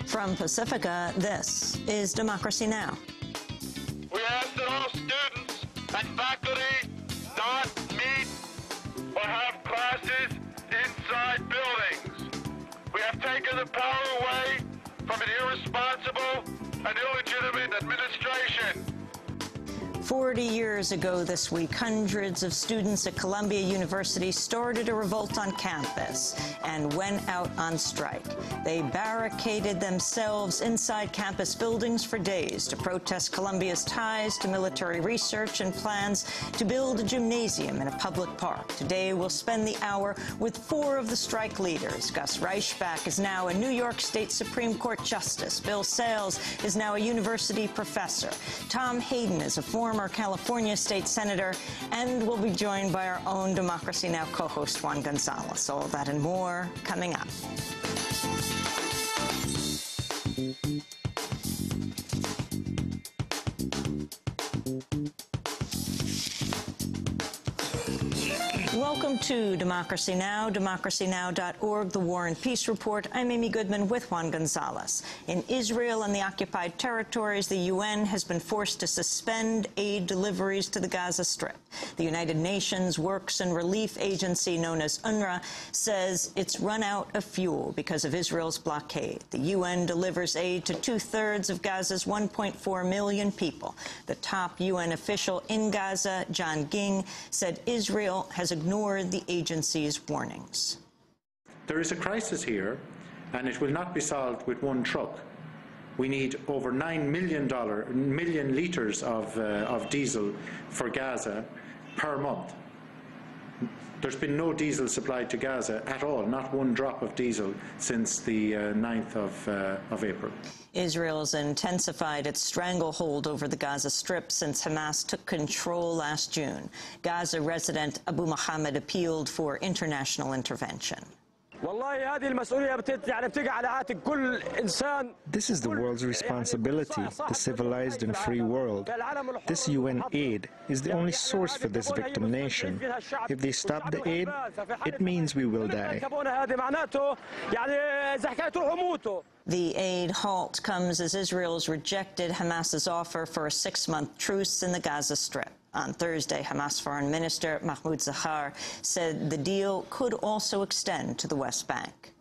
From Pacifica, this is Democracy Now! We ask that all students and faculty not meet or have classes inside buildings. We have taken the power away from an irresponsible and illegitimate administration. 40 years ago this week, hundreds of students at Columbia University started a revolt on campus and went out on strike. They barricaded themselves inside campus buildings for days to protest Columbia's ties to military research and plans to build a gymnasium in a public park. Today, we'll spend the hour with 4 of the strike leaders. Gus Reichbach is now a New York State Supreme Court Justice. Bill Sales is now a university professor. Tom Hayden is a former California state senator, and we'll be joined by our own Democracy Now! Co-host Juan Gonzalez. All that and more coming up. Welcome to Democracy Now!, democracynow.org, the War and Peace Report. I'm Amy Goodman with Juan Gonzalez. In Israel and the occupied territories, the UN has been forced to suspend aid deliveries to the Gaza Strip. The United Nations Works and Relief Agency, known as UNRWA, says it's run out of fuel because of Israel's blockade. The UN delivers aid to 2/3 of Gaza's 1.4 million people. The top UN official in Gaza, John Ging, said Israel has ignored the agency's warnings. There is a crisis here, and it will not be solved with one truck. We need over $9 million litres of diesel for Gaza per month. There's been no diesel supplied to Gaza at all, not one drop of diesel since the 9th of April. Israel's intensified its stranglehold over the Gaza Strip since Hamas took control last June. Gaza resident Abu Mohammed appealed for international intervention. This is the world's responsibility, the civilized and free world. This UN aid is the only source for this victim nation. If they stop the aid, it means we will die. The aid halt comes as Israel's rejected Hamas's offer for a 6-month truce in the Gaza Strip. On Thursday, Hamas Foreign Minister Mahmoud Zahar said the deal could also extend to the West Bank.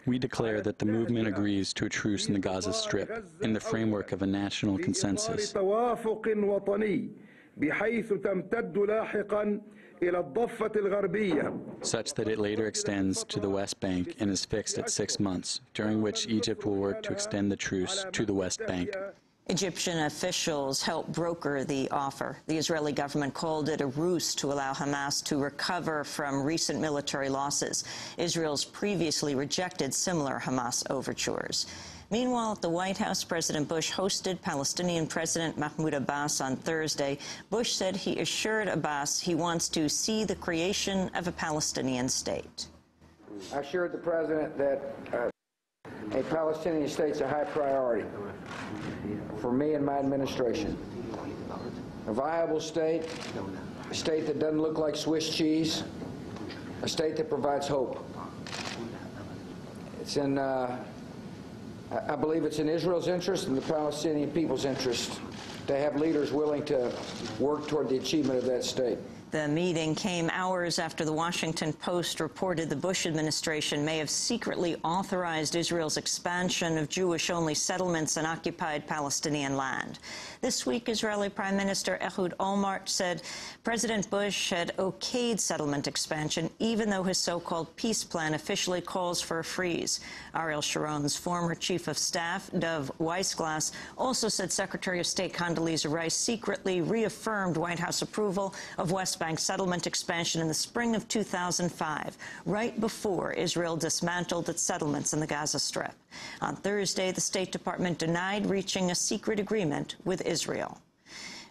We declare that the movement agrees to a truce in the Gaza Strip in the framework of a national consensus, such that it later extends to the West Bank and is fixed at 6 months, during which Egypt will work to extend the truce to the West Bank. Egyptian officials helped broker the offer. The Israeli government called it a ruse to allow Hamas to recover from recent military losses. Israel's previously rejected similar Hamas overtures. Meanwhile, at the White House, President Bush hosted Palestinian President Mahmoud Abbas on Thursday. Bush said he assured Abbas he wants to see the creation of a Palestinian state. I assured the president that a Palestinian state is a high priority for me and my administration. A viable state, a state that doesn't look like Swiss cheese, a state that provides hope. It's in I believe it's in Israel's interest and the Palestinian people's interest to have leaders willing to work toward the achievement of that state. The meeting came hours after the Washington Post reported the Bush administration may have secretly authorized Israel's expansion of Jewish-only settlements in occupied Palestinian land. This week, Israeli Prime Minister Ehud Olmert said President Bush had okayed settlement expansion, even though his so-called peace plan officially calls for a freeze. Ariel Sharon's former chief of staff, Dov Weissglass, also said Secretary of State Condoleezza Rice secretly reaffirmed White House approval of West Bank settlement expansion in the spring of 2005, right before Israel dismantled its settlements in the Gaza Strip. On Thursday, the State Department denied reaching a secret agreement with Israel.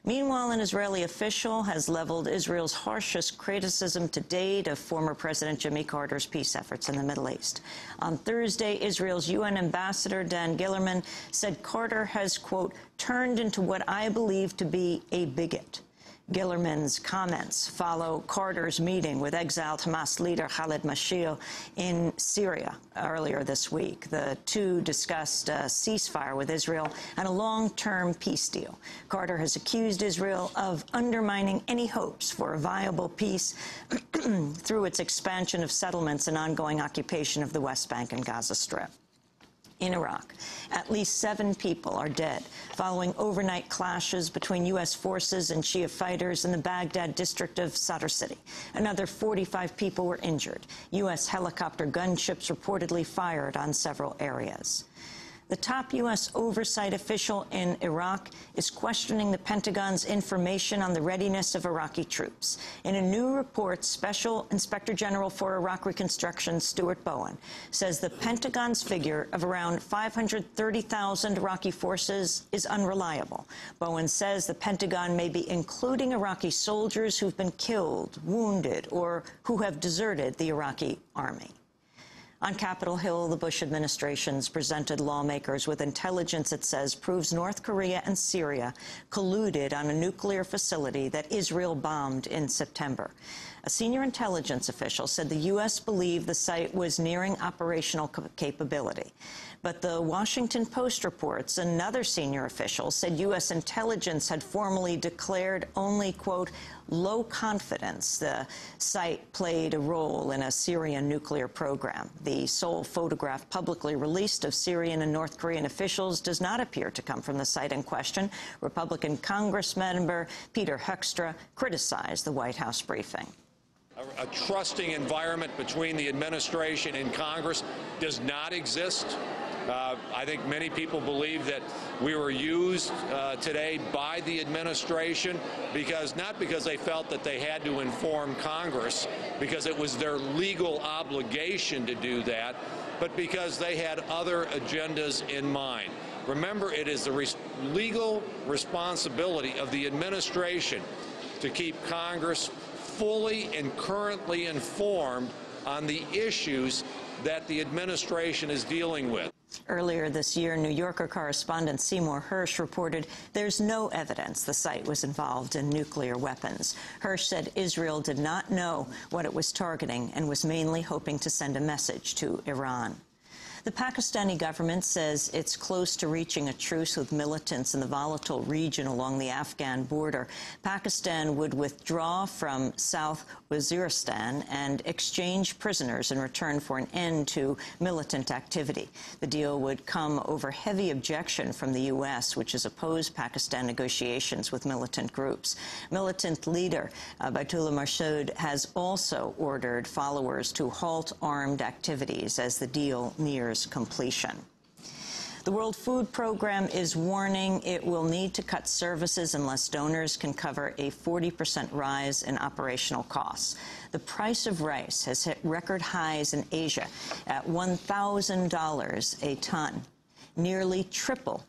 Meanwhile, an Israeli official has leveled Israel's harshest criticism to date of former President Jimmy Carter's peace efforts in the Middle East. On Thursday, Israel's UN ambassador Dan Gillerman said Carter has, quote, turned into what I believe to be a bigot. Gillerman's comments follow Carter's meeting with exiled Hamas leader Khalid Mashiel in Syria earlier this week. The two discussed a ceasefire with Israel and a long-term peace deal. Carter has accused Israel of undermining any hopes for a viable peace through its expansion of settlements and ongoing occupation of the West Bank and Gaza Strip. In Iraq, at least 7 people are dead following overnight clashes between U.S. forces and Shia fighters in the Baghdad district of Sadr City. Another 45 people were injured. U.S. helicopter gunships reportedly fired on several areas. The top U.S. oversight official in Iraq is questioning the Pentagon's information on the readiness of Iraqi troops. In a new report, Special Inspector General for Iraq Reconstruction Stuart Bowen says the Pentagon's figure of around 530,000 Iraqi forces is unreliable. Bowen says the Pentagon may be including Iraqi soldiers who've been killed, wounded, or who have deserted the Iraqi army. On Capitol Hill, the Bush administration's presented lawmakers with intelligence it says proves North Korea and Syria colluded on a nuclear facility that Israel bombed in September. A senior intelligence official said the U.S. believed the site was nearing operational capability. But the Washington Post reports another senior official said U.S. intelligence had formally declared only, quote, low confidence the site played a role in a Syrian nuclear program. The sole photograph publicly released of Syrian and North Korean officials does not appear to come from the site in question. Republican Congress member Peter Hoekstra criticized the White House briefing. A trusting environment between the administration and Congress does not exist. I think many people believe that we were used today by the administration not because they felt that they had to inform Congress, because it was their legal obligation to do that, but because they had other agendas in mind. Remember, it is the legal responsibility of the administration to keep Congress fully and currently informed on the issues that the administration is dealing with. Earlier this year, New Yorker correspondent Seymour Hersh reported there's no evidence the site was involved in nuclear weapons. Hersh said Israel did not know what it was targeting and was mainly hoping to send a message to Iran. The Pakistani government says it's close to reaching a truce with militants in the volatile region along the Afghan border. Pakistan would withdraw from South Waziristan and exchange prisoners in return for an end to militant activity. The deal would come over heavy objection from the U.S., which has opposed Pakistan negotiations with militant groups. Militant leader Baitullah Massoud has also ordered followers to halt armed activities as the deal nears completion. The World Food Program is warning it will need to cut services unless donors can cover a 40% rise in operational costs. The price of rice has hit record highs in Asia at $1,000 a ton, nearly triple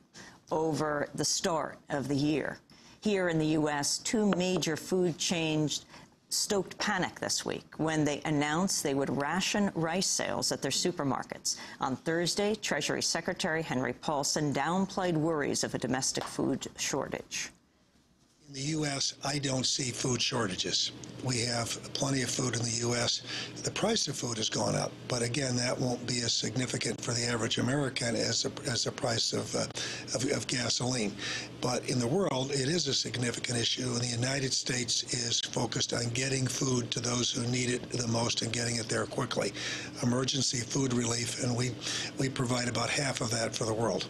over the start of the year. Here in the U.S., 2 major food chains stoked panic this week when they announced they would ration rice sales at their supermarkets. On Thursday, Treasury Secretary Henry Paulson downplayed worries of a domestic food shortage. In the U.S., I don't see food shortages. We have plenty of food in the U.S. The price of food has gone up, but again, that won't be as significant for the average American as the price of gasoline. But in the world, it is a significant issue, and the United States is focused on getting food to those who need it the most and getting it there quickly. Emergency food relief, and we provide about half of that for the world.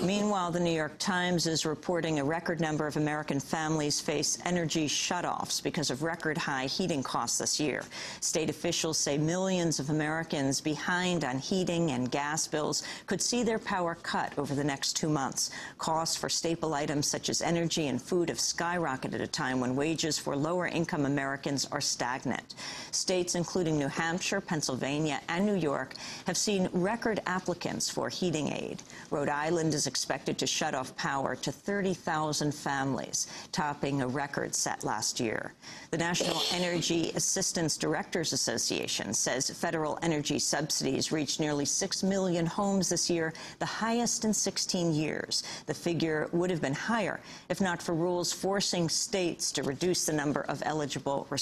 Meanwhile, the New York Times is reporting a record number of American families face energy shutoffs because of record high heating costs this year. State officials say millions of Americans behind on heating and gas bills could see their power cut over the next 2 months. Costs for staple items such as energy and food have skyrocketed at a time when wages for lower-income Americans are stagnant. States including New Hampshire, Pennsylvania, and New York have seen record applicants for heating aid. Rhode Island is expected to shut off power to 30,000 families, topping a record set last year. The National Energy Assistance Directors Association says federal energy subsidies reached nearly 6 million homes this year, the highest in 16 years. The figure would have been higher if not for rules forcing states to reduce the number of eligible recipients.